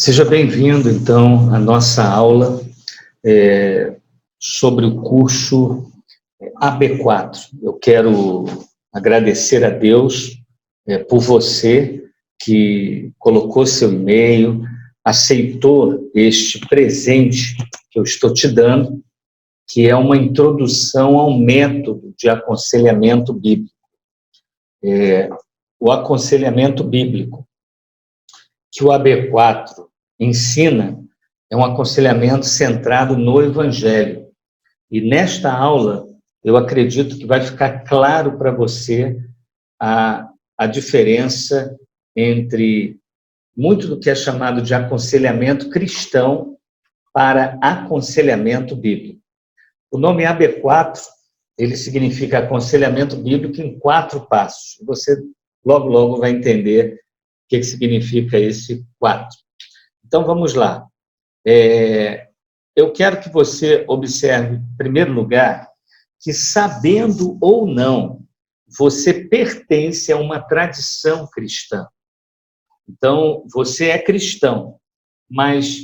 Seja bem-vindo, então, à nossa aula sobre o curso AB4. Eu quero agradecer a Deus por você que colocou seu e-mail, aceitou este presente que eu estou te dando, que é uma introdução ao método de aconselhamento bíblico. O aconselhamento bíblico que o AB4 ensina é um aconselhamento centrado no Evangelho. E nesta aula, eu acredito que vai ficar claro para você a diferença entre muito do que é chamado de aconselhamento cristão para aconselhamento bíblico. O nome AB4, ele significa aconselhamento bíblico em 4 passos. Você logo vai entender o que significa esse 4. Então, vamos lá. Eu quero que você observe, em primeiro lugar, que sabendo ou não, você pertence a uma tradição cristã. Então, você é cristão, mas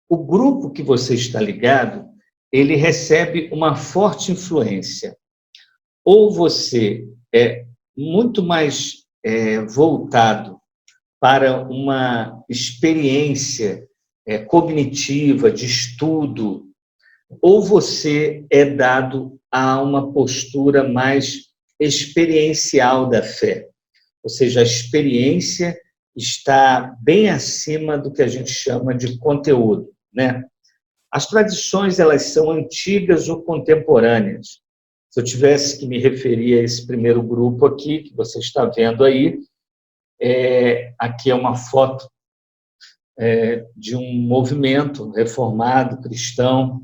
o grupo que você está ligado, ele recebe uma forte influência. Ou você é muito mais voltado para uma experiência cognitiva, de estudo, ou você é dado a uma postura mais experiencial da fé. Ou seja, a experiência está bem acima do que a gente chama de conteúdo, né? As tradições, elas são antigas ou contemporâneas. Se eu tivesse que me referir a esse primeiro grupo aqui, que você está vendo aí, aqui é uma foto de um movimento reformado, cristão,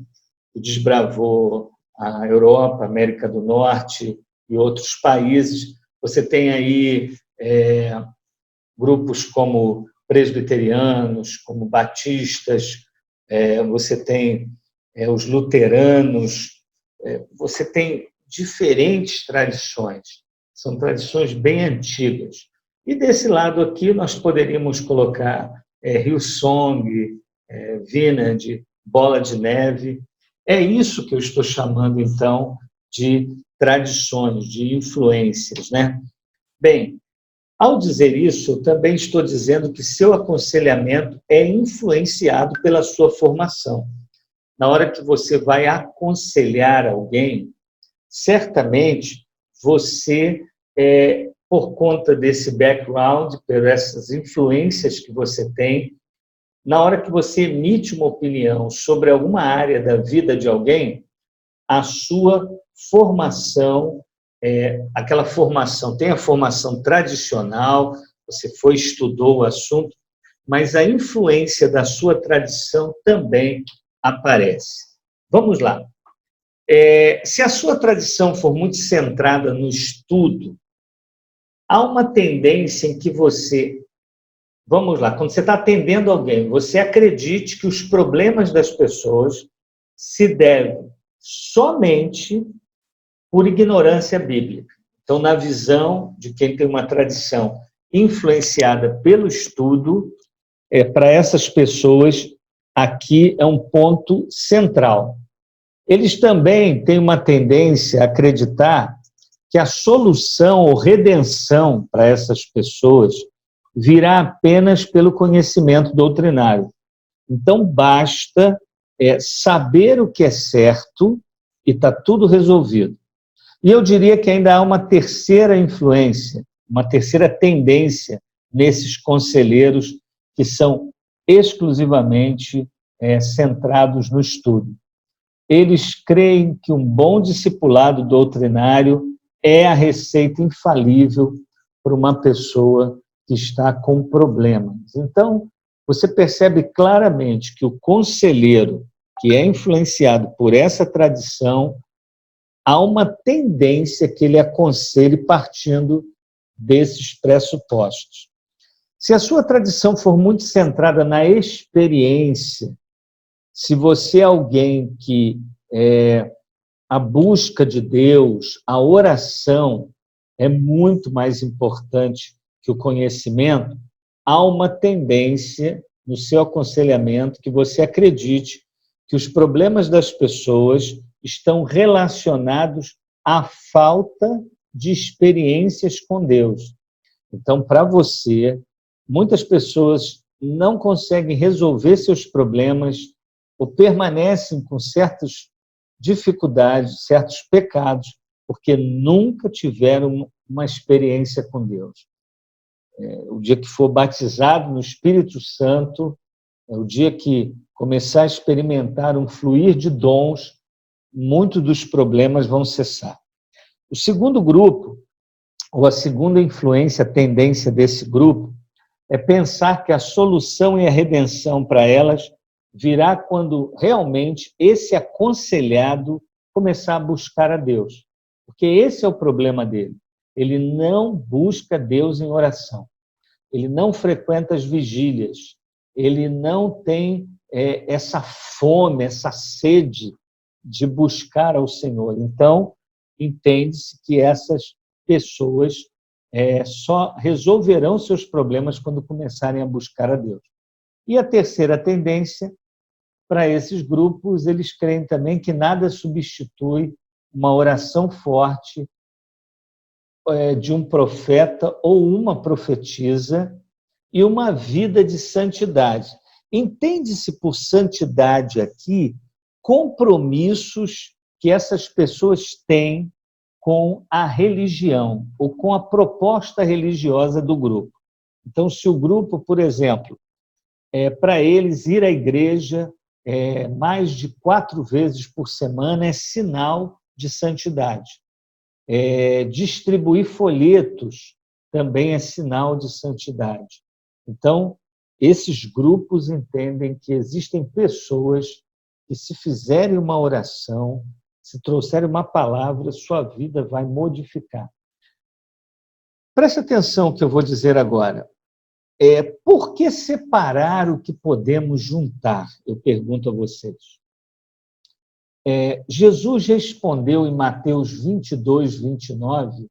que desbravou a Europa, a América do Norte e outros países. Você tem aí grupos como presbiterianos, como batistas, você tem os luteranos, você tem diferentes tradições, são tradições bem antigas. E desse lado aqui nós poderíamos colocar Hillsong, Vineyard, Bola de Neve. É isso que eu estou chamando, então, de tradições, de influências, né? Bem, ao dizer isso, eu também estou dizendo que seu aconselhamento é influenciado pela sua formação. Na hora que você vai aconselhar alguém, certamente você, por conta desse background, por essas influências que você tem, na hora que você emite uma opinião sobre alguma área da vida de alguém, a sua formação, aquela formação, tem a formação tradicional, você estudou o assunto, mas a influência da sua tradição também aparece. Vamos lá. Se a sua tradição for muito centrada no estudo, há uma tendência em que você... Vamos lá, quando você está atendendo alguém, você acredite que os problemas das pessoas se devem somente por ignorância bíblica. Então, na visão de quem tem uma tradição influenciada pelo estudo, para essas pessoas, aqui é um ponto central. Eles também têm uma tendência a acreditar que a solução ou redenção para essas pessoas virá apenas pelo conhecimento doutrinário. Então, basta saber o que é certo e está tudo resolvido. E eu diria que ainda há uma terceira influência, uma terceira tendência nesses conselheiros que são exclusivamente centrados no estudo. Eles creem que um bom discipulado doutrinário é a receita infalível para uma pessoa que está com problemas. Então, você percebe claramente que o conselheiro que é influenciado por essa tradição, há uma tendência que ele aconselhe partindo desses pressupostos. Se a sua tradição for muito centrada na experiência, se você é alguém que a busca de Deus, a oração é muito mais importante que o conhecimento, há uma tendência no seu aconselhamento que você acredite que os problemas das pessoas estão relacionados à falta de experiências com Deus. Então, para você, muitas pessoas não conseguem resolver seus problemas ou permanecem com certas dificuldades, certos pecados, porque nunca tiveram uma experiência com Deus. O dia que for batizado no Espírito Santo, o dia que começar a experimentar um fluir de dons, muitos dos problemas vão cessar. O segundo grupo, ou a segunda influência, tendência desse grupo, é pensar que a solução e a redenção para elas virá quando realmente esse aconselhado começar a buscar a Deus. Porque esse é o problema dele. Ele não busca Deus em oração. Ele não frequenta as vigílias. Ele não tem essa fome, essa sede de buscar ao Senhor. Então, entende-se que essas pessoas só resolverão seus problemas quando começarem a buscar a Deus. E a terceira tendência, para esses grupos, eles creem também que nada substitui uma oração forte de um profeta ou uma profetisa e uma vida de santidade. Entende-se por santidade aqui compromissos que essas pessoas têm com a religião ou com a proposta religiosa do grupo. Então, se o grupo, por exemplo, para eles ir à igreja mais de 4 vezes por semana é sinal de santidade. Distribuir folhetos também é sinal de santidade. Então, esses grupos entendem que existem pessoas que, se fizerem uma oração, se trouxerem uma palavra, sua vida vai modificar. Preste atenção no que eu vou dizer agora. Por que separar o que podemos juntar? Eu pergunto a vocês. Jesus respondeu em Mateus 22, 29,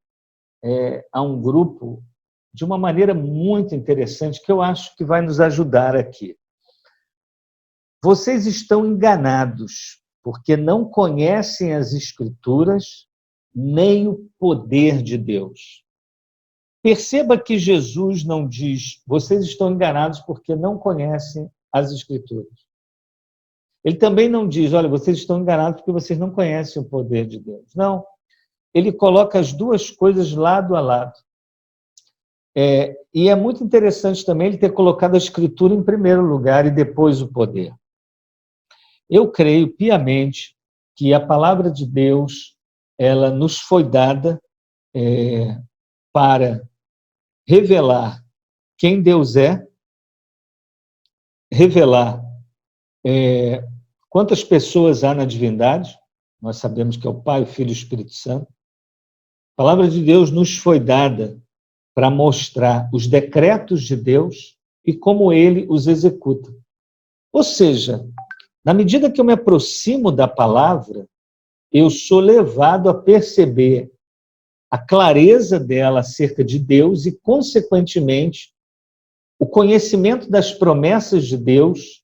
a um grupo de uma maneira muito interessante que eu acho que vai nos ajudar aqui. Vocês estão enganados, porque não conhecem as Escrituras nem o poder de Deus. Perceba que Jesus não diz, vocês estão enganados porque não conhecem as Escrituras. Ele também não diz, olha, vocês estão enganados porque vocês não conhecem o poder de Deus. Não. Ele coloca as duas coisas lado a lado. E é muito interessante também ele ter colocado a Escritura em primeiro lugar e depois o poder. Eu creio piamente que a palavra de Deus, ela nos foi dada para revelar quem Deus é, revelar quantas pessoas há na divindade. Nós sabemos que é o Pai, o Filho e o Espírito Santo. A palavra de Deus nos foi dada para mostrar os decretos de Deus e como Ele os executa. Ou seja, na medida que eu me aproximo da palavra, eu sou levado a perceber a clareza dela acerca de Deus e, consequentemente, o conhecimento das promessas de Deus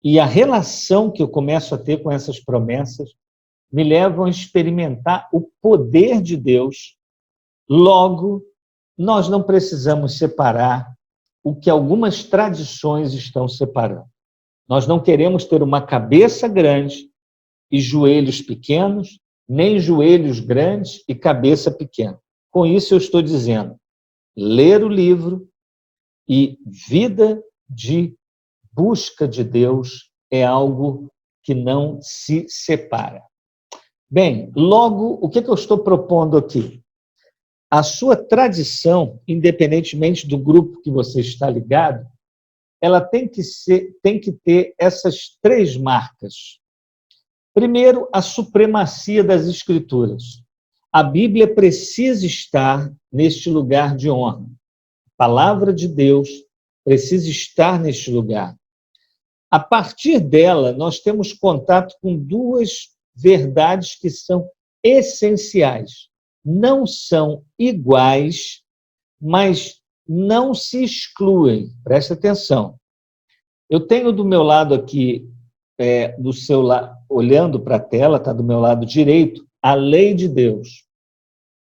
e a relação que eu começo a ter com essas promessas me levam a experimentar o poder de Deus. Logo, nós não precisamos separar o que algumas tradições estão separando. Nós não queremos ter uma cabeça grande e joelhos pequenos, nem joelhos grandes e cabeça pequena. Com isso eu estou dizendo, ler o livro e vida de busca de Deus é algo que não se separa. Bem, logo, o que eu estou propondo aqui? A sua tradição, independentemente do grupo que você está ligado, ela tem que ter essas 3 marcas. Primeiro, a supremacia das Escrituras. A Bíblia precisa estar neste lugar de honra. A palavra de Deus precisa estar neste lugar. A partir dela, nós temos contato com 2 verdades que são essenciais. Não são iguais, mas não se excluem. Preste atenção. Eu tenho do meu lado aqui, do seu olhando para a tela, está do meu lado direito, a lei de Deus.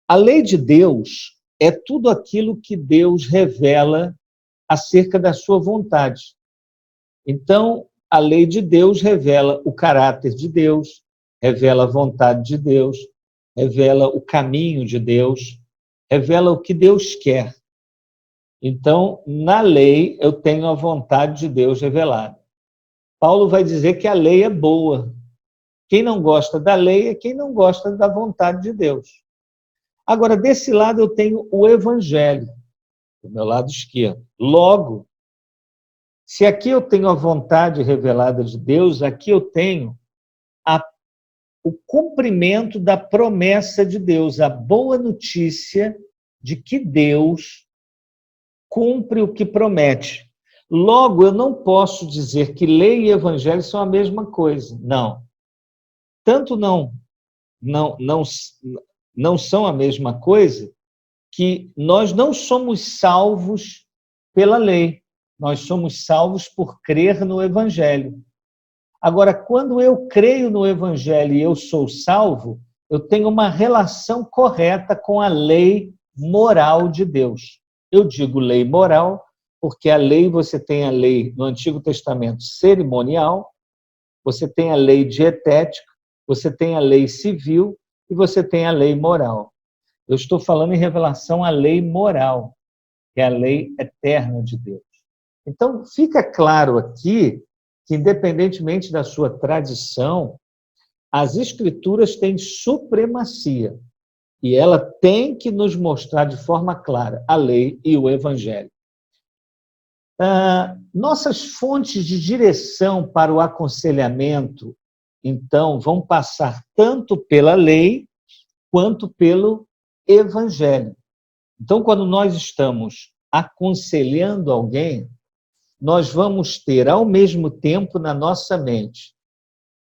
A lei de Deus é tudo aquilo que Deus revela acerca da sua vontade. Então, a lei de Deus revela o caráter de Deus, revela a vontade de Deus, revela o caminho de Deus, revela o que Deus quer. Então, na lei, eu tenho a vontade de Deus revelada. Paulo vai dizer que a lei é boa. Quem não gosta da lei é quem não gosta da vontade de Deus. Agora, desse lado, eu tenho o Evangelho, do meu lado esquerdo. Logo, se aqui eu tenho a vontade revelada de Deus, aqui eu tenho o cumprimento da promessa de Deus, a boa notícia de que Deus cumpre o que promete. Logo, eu não posso dizer que lei e evangelho são a mesma coisa. Não. Tanto não são a mesma coisa que nós não somos salvos pela lei. Nós somos salvos por crer no evangelho. Agora, quando eu creio no evangelho e eu sou salvo, eu tenho uma relação correta com a lei moral de Deus. Eu digo lei moral porque a lei, você tem a lei no Antigo Testamento cerimonial, você tem a lei dietética, você tem a lei civil e você tem a lei moral. Eu estou falando em revelação à lei moral, que é a lei eterna de Deus. Então, fica claro aqui que, independentemente da sua tradição, as Escrituras têm supremacia e ela tem que nos mostrar de forma clara a lei e o Evangelho. Nossas fontes de direção para o aconselhamento, então, vão passar tanto pela lei quanto pelo Evangelho. Então, quando nós estamos aconselhando alguém, nós vamos ter, ao mesmo tempo, na nossa mente,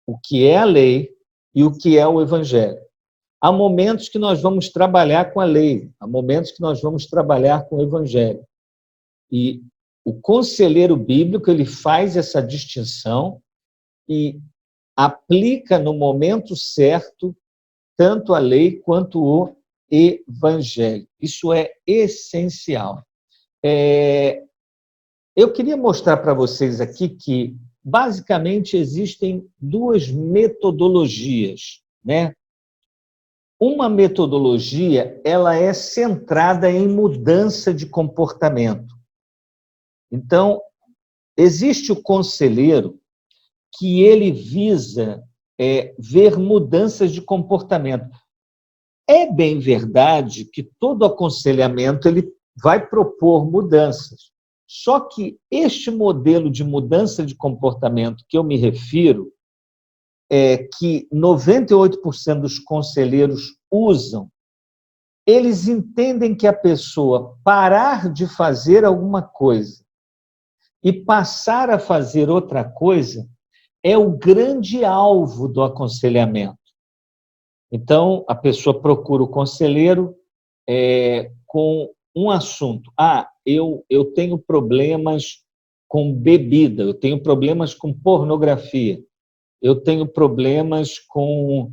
o que é a lei e o que é o Evangelho. Há momentos que nós vamos trabalhar com a lei, há momentos que nós vamos trabalhar com o Evangelho. E o conselheiro bíblico, ele faz essa distinção e aplica no momento certo tanto a lei quanto o Evangelho. Isso é essencial. Eu queria mostrar para vocês aqui que, basicamente, existem duas metodologias, né? Uma metodologia, ela é centrada em mudança de comportamento. Então, existe o conselheiro que ele visa ver mudanças de comportamento. É bem verdade que todo aconselhamento ele vai propor mudanças. Só que este modelo de mudança de comportamento que eu me refiro, que 98% dos conselheiros usam, eles entendem que a pessoa parar de fazer alguma coisa e passar a fazer outra coisa é o grande alvo do aconselhamento. Então, a pessoa procura o conselheiro com um assunto. Eu tenho problemas com bebida, eu tenho problemas com pornografia, eu tenho problemas com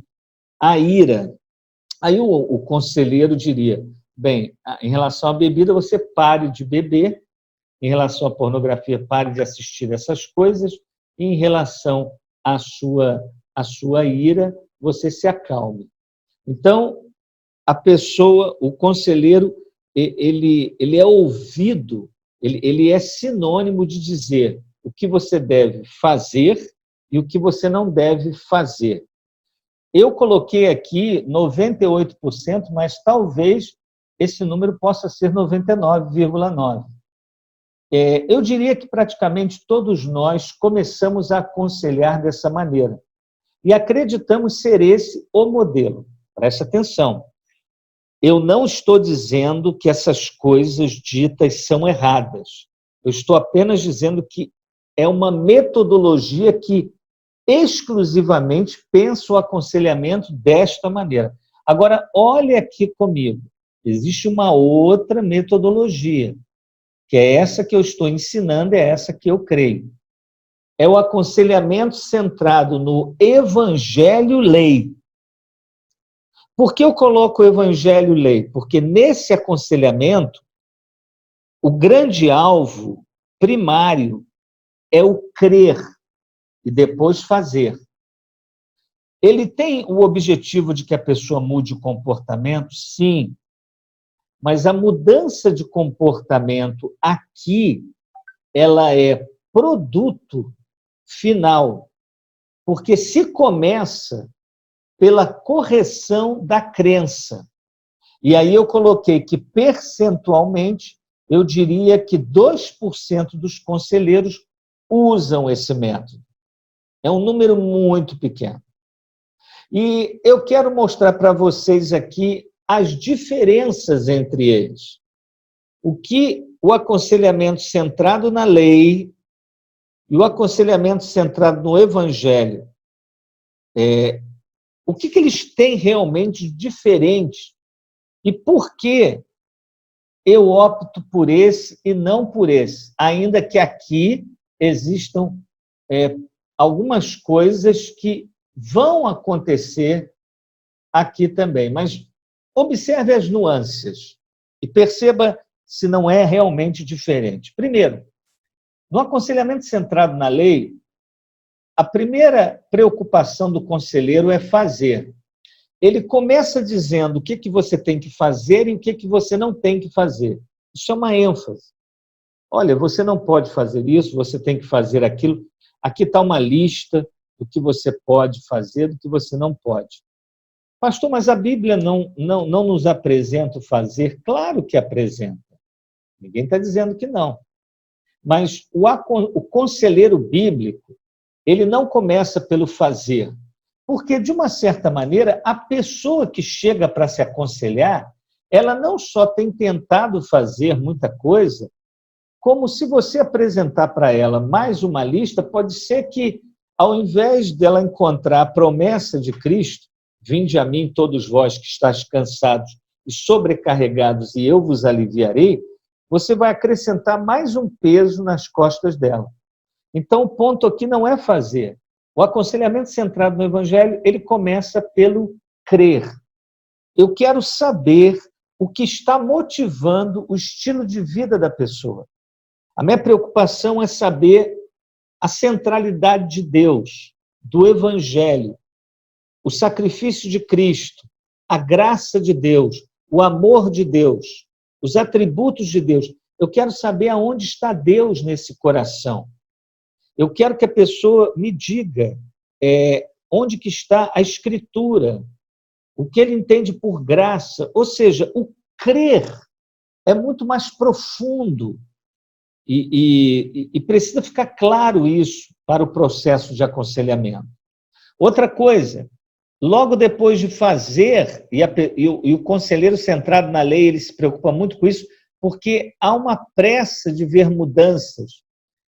a ira. Aí o conselheiro diria, bem, em relação à bebida, você pare de beber, em relação à pornografia, pare de assistir essas coisas, e em relação à sua ira, você se acalme. Então, a pessoa, o conselheiro, ele é ouvido, ele é sinônimo de dizer o que você deve fazer e o que você não deve fazer. Eu coloquei aqui 98%, mas talvez esse número possa ser 99,9%. Eu diria que praticamente todos nós começamos a aconselhar dessa maneira e acreditamos ser esse o modelo. Preste atenção. Eu não estou dizendo que essas coisas ditas são erradas. Eu estou apenas dizendo que é uma metodologia que exclusivamente pensa o aconselhamento desta maneira. Agora, olhe aqui comigo. Existe uma outra metodologia, que é essa que eu estou ensinando, é essa que eu creio. é o aconselhamento centrado no Evangelho-Lei. Por que eu coloco o Evangelho-Lei? Porque nesse aconselhamento, o grande alvo primário é o crer e depois fazer. Ele tem o objetivo de que a pessoa mude o comportamento? Sim. Mas a mudança de comportamento aqui, ela é produto final. Porque se começa pela correção da crença. E aí eu coloquei que, percentualmente, eu diria que 2% dos conselheiros usam esse método. É um número muito pequeno. E eu quero mostrar para vocês aqui as diferenças entre eles. O que o aconselhamento centrado na lei e o aconselhamento centrado no Evangelho, o que eles têm realmente de diferente e por que eu opto por esse e não por esse, ainda que aqui existam algumas coisas que vão acontecer aqui também. Mas observe as nuances e perceba se não é realmente diferente. Primeiro, no aconselhamento centrado na lei, a primeira preocupação do conselheiro é fazer. Ele começa dizendo o que você tem que fazer e o que você não tem que fazer. Isso é uma ênfase. Olha, você não pode fazer isso, você tem que fazer aquilo. Aqui está uma lista do que você pode fazer, do que você não pode. Pastor, mas a Bíblia não nos apresenta o fazer? Claro que apresenta. Ninguém está dizendo que não. Mas o conselheiro bíblico, ele não começa pelo fazer. Porque, de uma certa maneira, a pessoa que chega para se aconselhar, ela não só tem tentado fazer muita coisa, como se você apresentar para ela mais uma lista, pode ser que, ao invés dela encontrar a promessa de Cristo, vinde a mim todos vós que estáis cansados e sobrecarregados, e eu vos aliviarei, você vai acrescentar mais um peso nas costas dela. Então, o ponto aqui não é fazer. O aconselhamento centrado no Evangelho, ele começa pelo crer. Eu quero saber o que está motivando o estilo de vida da pessoa. A minha preocupação é saber a centralidade de Deus, do Evangelho, o sacrifício de Cristo, a graça de Deus, o amor de Deus, os atributos de Deus. Eu quero saber aonde está Deus nesse coração. Eu quero que a pessoa me diga onde que está a Escritura, o que ele entende por graça. Ou seja, o crer é muito mais profundo e precisa ficar claro isso para o processo de aconselhamento. Outra coisa, logo depois de fazer, e o conselheiro centrado na lei, ele se preocupa muito com isso, porque há uma pressa de ver mudanças.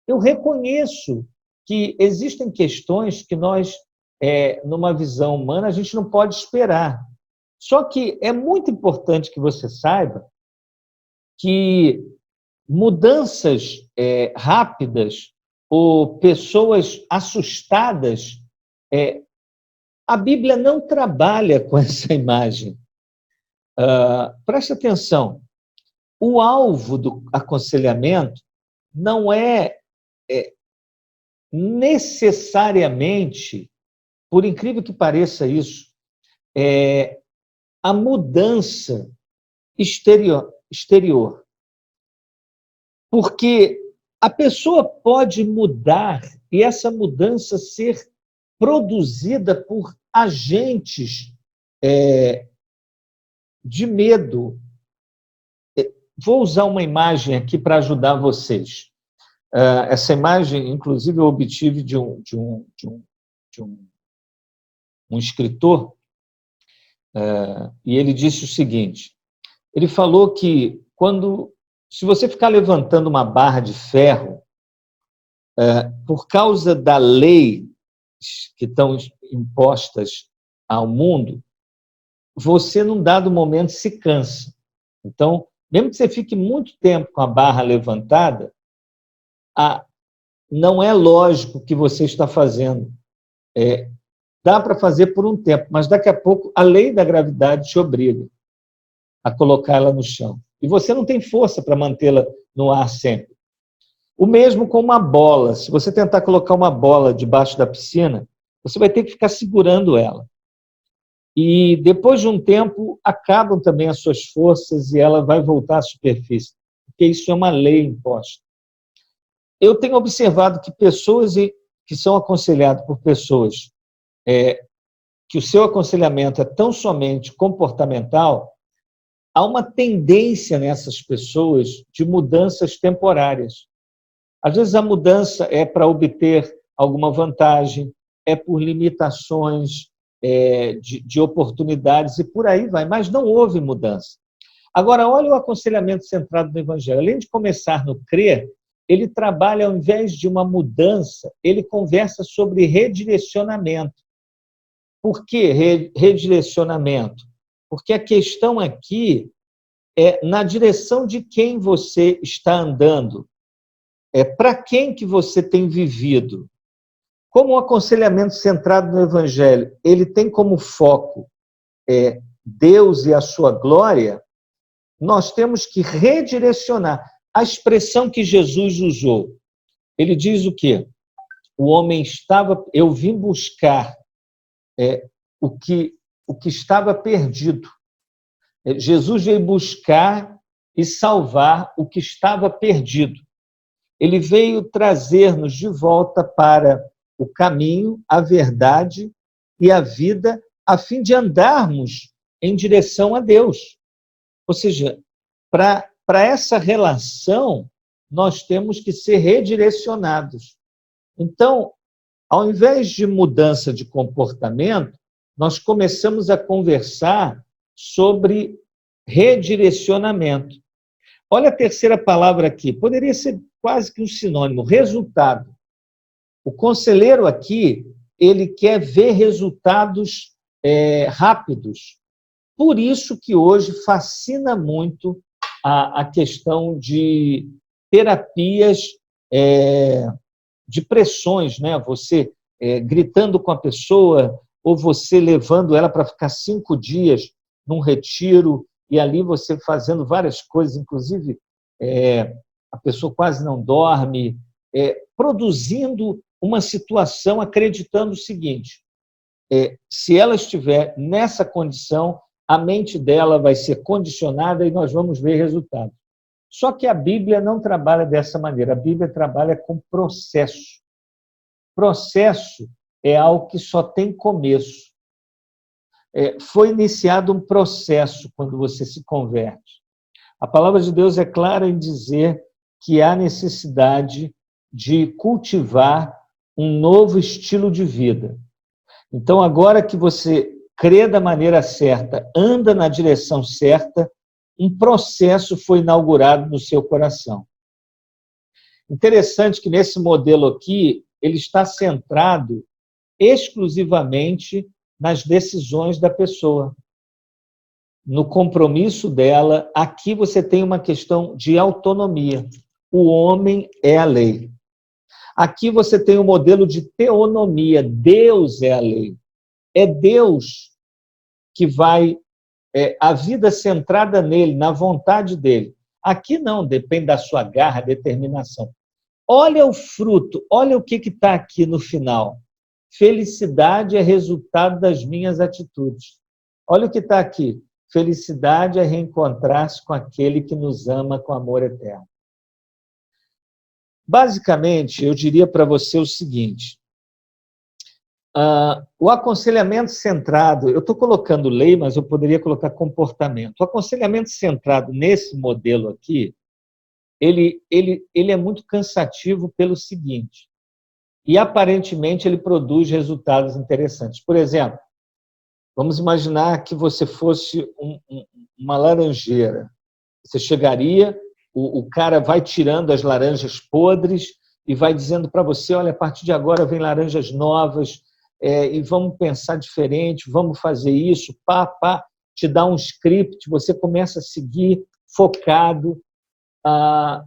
Eu reconheço que existem questões que nós, numa visão humana, a gente não pode esperar. Só que é muito importante que você saiba que mudanças rápidas ou pessoas assustadas, a Bíblia não trabalha com essa imagem. Preste atenção, o alvo do aconselhamento não é necessariamente, por incrível que pareça isso, a mudança exterior. Porque a pessoa pode mudar e essa mudança ser produzida por agentes de medo. Vou usar uma imagem aqui para ajudar vocês. Essa imagem, inclusive, eu obtive de um escritor, e ele disse o seguinte, ele falou que se você ficar levantando uma barra de ferro, por causa da lei que estão impostas ao mundo, você, num dado momento, se cansa. Então, mesmo que você fique muito tempo com a barra levantada, não é lógico o que você está fazendo. Dá para fazer por um tempo, mas daqui a pouco a lei da gravidade te obriga a colocá-la no chão. E você não tem força para mantê-la no ar sempre. O mesmo com uma bola. Se você tentar colocar uma bola debaixo da piscina, você vai ter que ficar segurando ela. E depois de um tempo, acabam também as suas forças e ela vai voltar à superfície, porque isso é uma lei imposta. Eu tenho observado que pessoas que são aconselhadas por pessoas que o seu aconselhamento é tão somente comportamental, há uma tendência nessas pessoas de mudanças temporárias. Às vezes a mudança é para obter alguma vantagem, é por limitações de oportunidades e por aí vai, mas não houve mudança. Agora, olha o aconselhamento centrado no Evangelho. Além de começar no crer, ele trabalha, ao invés de uma mudança, ele conversa sobre redirecionamento. Por que redirecionamento? Porque a questão aqui é na direção de quem você está andando, para quem que você tem vivido. Como o aconselhamento centrado no Evangelho, ele tem como foco Deus e a sua glória, nós temos que redirecionar. A expressão que Jesus usou, ele diz o quê? O homem eu vim buscar o que estava perdido. Jesus veio buscar e salvar o que estava perdido. Ele veio trazer-nos de volta para o caminho, a verdade e a vida, a fim de andarmos em direção a Deus. Ou seja, para essa relação, nós temos que ser redirecionados. Então, ao invés de mudança de comportamento, nós começamos a conversar sobre redirecionamento. Olha a terceira palavra aqui, poderia ser quase que um sinônimo, resultado. O conselheiro aqui, ele quer ver resultados rápidos. Por isso que hoje fascina muito a questão de terapias de pressões, né? Você gritando com a pessoa ou você levando ela para ficar 5 dias num retiro e ali você fazendo várias coisas, inclusive a pessoa quase não dorme, produzindo uma situação acreditando o seguinte, se ela estiver nessa condição, a mente dela vai ser condicionada e nós vamos ver resultados. Só que a Bíblia não trabalha dessa maneira, a Bíblia trabalha com processo. Processo é algo que só tem começo. Foi iniciado um processo quando você se converte. A palavra de Deus é clara em dizer que há necessidade de cultivar um novo estilo de vida. Então, agora que você crê da maneira certa, anda na direção certa, um processo foi inaugurado no seu coração. Interessante que nesse modelo aqui, ele está centrado exclusivamente nas decisões da pessoa, no compromisso dela. Aqui você tem uma questão de autonomia. O homem é a lei. Aqui você tem um modelo de teonomia. Deus é a lei. É Deus que vai, a vida centrada nele, na vontade dele. Aqui não, depende da sua garra, determinação. Olha o fruto, olha o que está aqui no final. Felicidade é resultado das minhas atitudes. Olha o que está aqui. Felicidade é reencontrar-se com aquele que nos ama com amor eterno. Basicamente, eu diria para você o seguinte, o aconselhamento centrado, eu estou colocando lei, mas eu poderia colocar comportamento. O aconselhamento centrado nesse modelo aqui, ele é muito cansativo pelo seguinte, e aparentemente ele produz resultados interessantes. Por exemplo, vamos imaginar que você fosse uma laranjeira. Você chegaria, o cara vai tirando as laranjas podres e vai dizendo para você, olha, a partir de agora vem laranjas novas, e vamos pensar diferente, vamos fazer isso, te dá um script, você começa a seguir focado,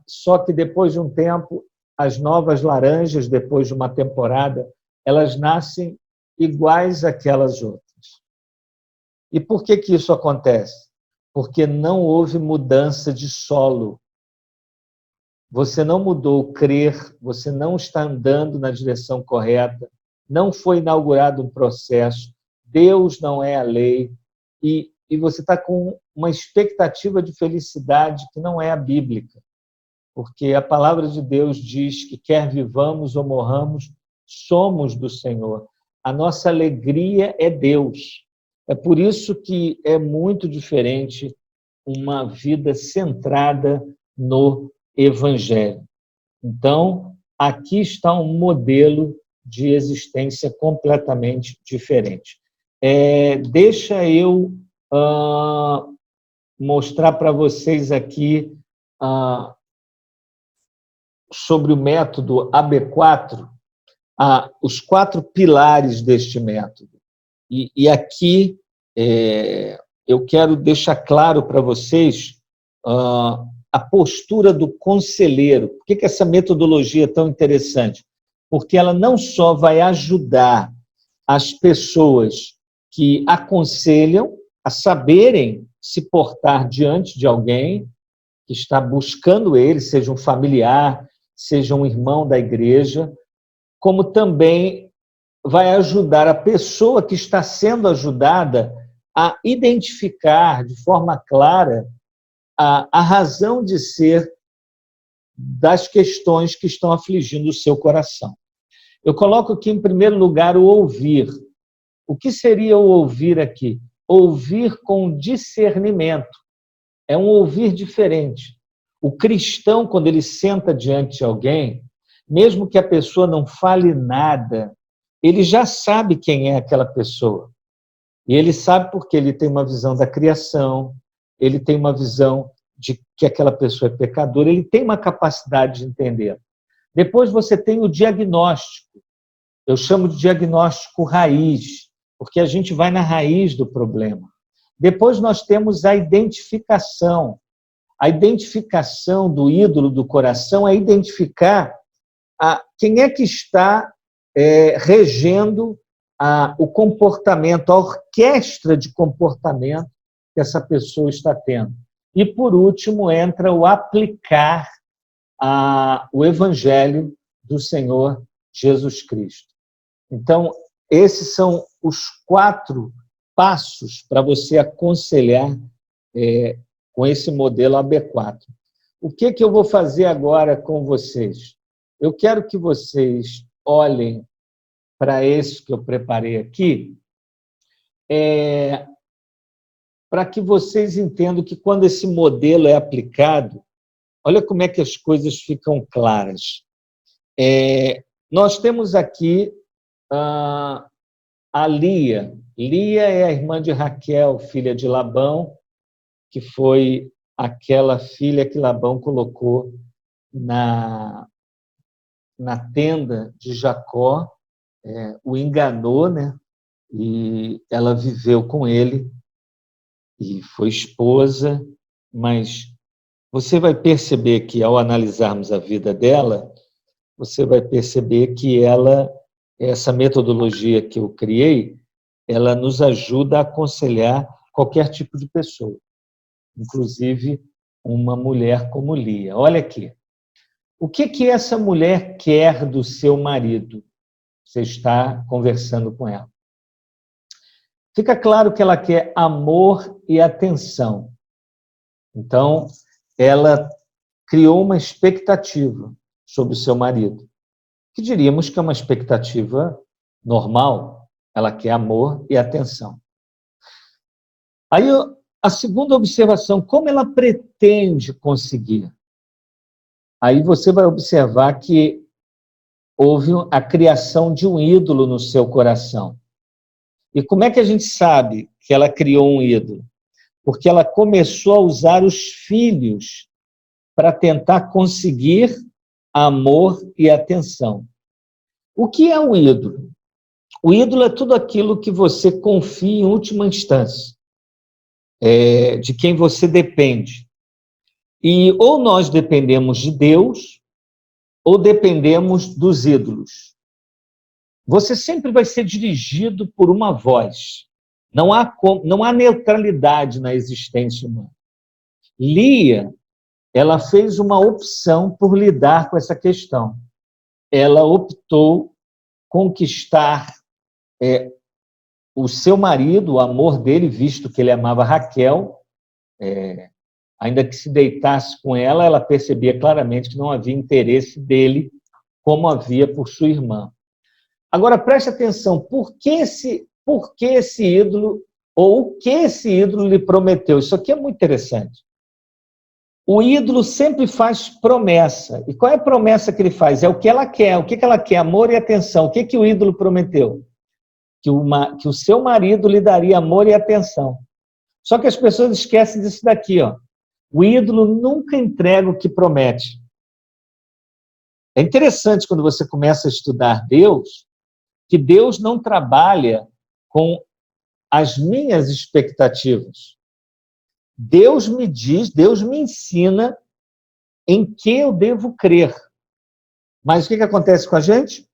só que depois de um tempo as novas laranjas, depois de uma temporada, elas nascem iguais àquelas outras. E por que isso acontece? Porque não houve mudança de solo. Você não mudou o crer, você não está andando na direção correta, não foi inaugurado um processo, Deus não é a lei, e você está com uma expectativa de felicidade que não é a bíblica, porque a palavra de Deus diz que quer vivamos ou morramos, somos do Senhor. A nossa alegria é Deus. É por isso que é muito diferente uma vida centrada no Evangelho. Então, aqui está um modelo de existência completamente diferente. Deixa eu mostrar para vocês aqui sobre o método AB4, os 4 pilares deste método. E aqui eu quero deixar claro para vocês a postura do conselheiro. Por que essa metodologia é tão interessante? Porque ela não só vai ajudar as pessoas que aconselham a saberem se portar diante de alguém que está buscando ele, seja um familiar, seja um irmão da igreja, como também vai ajudar a pessoa que está sendo ajudada a identificar de forma clara a razão de ser das questões que estão afligindo o seu coração. Eu coloco aqui, em primeiro lugar, o ouvir. O que seria o ouvir aqui? Ouvir com discernimento. É um ouvir diferente. O cristão, quando ele senta diante de alguém, mesmo que a pessoa não fale nada, ele já sabe quem é aquela pessoa. E ele sabe porque ele tem uma visão da criação, ele tem uma visão de que aquela pessoa é pecadora, ele tem uma capacidade de entender. Depois você tem o diagnóstico. Eu chamo de diagnóstico raiz, porque a gente vai na raiz do problema. Depois nós temos a identificação. A identificação do ídolo do coração é identificar quem é que está regendo o comportamento, a orquestra de comportamento que essa pessoa está tendo. E, por último, entra o aplicar o Evangelho do Senhor Jesus Cristo. Então, esses são os 4 passos para você aconselhar com esse modelo AB4. O que eu vou fazer agora com vocês? Eu quero que vocês olhem para esse que eu preparei aqui, para que vocês entendam que quando esse modelo é aplicado, olha como é que as coisas ficam claras. Nós temos aqui a Lia. Lia é a irmã de Raquel, filha de Labão, que foi aquela filha que Labão colocou na tenda de Jacó, o enganou, né? E ela viveu com ele e foi esposa, mas você vai perceber que, ao analisarmos a vida dela, você vai perceber que essa metodologia que eu criei, ela nos ajuda a aconselhar qualquer tipo de pessoa, inclusive uma mulher como Lia. Olha aqui. O que essa mulher quer do seu marido? Você está conversando com ela. Fica claro que ela quer amor e atenção. Então, ela criou uma expectativa sobre o seu marido, que diríamos que é uma expectativa normal. Ela quer amor e atenção. Aí, a segunda observação, como ela pretende conseguir? Aí você vai observar que houve a criação de um ídolo no seu coração. E como é que a gente sabe que ela criou um ídolo? Porque ela começou a usar os filhos para tentar conseguir amor e atenção. O que é um ídolo? O ídolo é tudo aquilo que você confia em última instância, de quem você depende. E ou nós dependemos de Deus, ou dependemos dos ídolos? Você sempre vai ser dirigido por uma voz. Não há neutralidade na existência humana. Lia, ela fez uma opção por lidar com essa questão. Ela optou conquistar o seu marido, o amor dele, visto que ele amava Raquel. Ainda que se deitasse com ela, ela percebia claramente que não havia interesse dele, como havia por sua irmã. Agora, preste atenção, por que esse ídolo, ou o que esse ídolo lhe prometeu? Isso aqui é muito interessante. O ídolo sempre faz promessa. E qual é a promessa que ele faz? É o que ela quer. O que ela quer? Amor e atenção. O que o ídolo prometeu? Que o seu marido lhe daria amor e atenção. Só que as pessoas esquecem disso daqui, ó. O ídolo nunca entrega o que promete. É interessante quando você começa a estudar Deus, que Deus não trabalha com as minhas expectativas. Deus me diz, Deus me ensina em que eu devo crer. Mas o que acontece com a gente?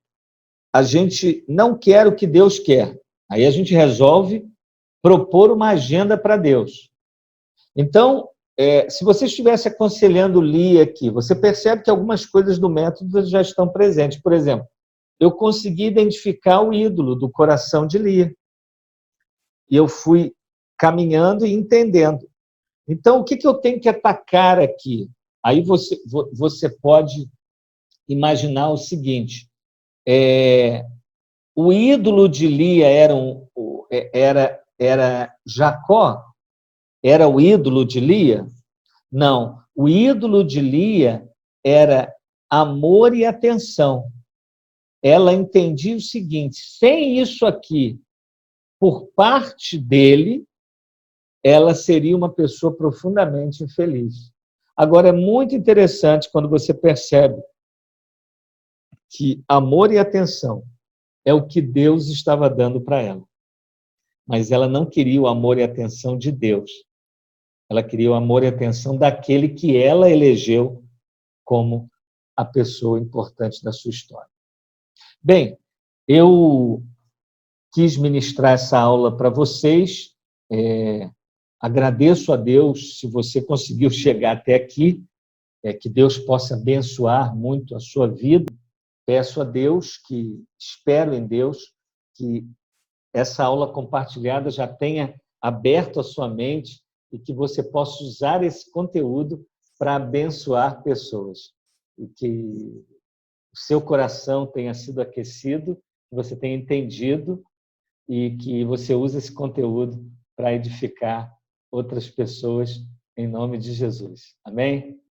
A gente não quer o que Deus quer. Aí a gente resolve propor uma agenda para Deus. Então, se você estivesse aconselhando Lia aqui, você percebe que algumas coisas do método já estão presentes. Por exemplo, eu consegui identificar o ídolo do coração de Lia. E eu fui caminhando e entendendo. Então, o que eu tenho que atacar aqui? Aí você pode imaginar o seguinte, o ídolo de Lia era Jacó? Era o ídolo de Lia? Não, o ídolo de Lia era amor e atenção. Ela entendia o seguinte, sem isso aqui, por parte dele, ela seria uma pessoa profundamente infeliz. Agora, é muito interessante quando você percebe que amor e atenção é o que Deus estava dando para ela. Mas ela não queria o amor e atenção de Deus. Ela queria o amor e atenção daquele que ela elegeu como a pessoa importante da sua história. Bem, eu quis ministrar essa aula para vocês. Agradeço a Deus se você conseguiu chegar até aqui, que Deus possa abençoar muito a sua vida. Peço a Deus espero em Deus, que essa aula compartilhada já tenha aberto a sua mente e que você possa usar esse conteúdo para abençoar pessoas. E que o seu coração tenha sido aquecido, que você tenha entendido e que você use esse conteúdo para edificar outras pessoas em nome de Jesus. Amém?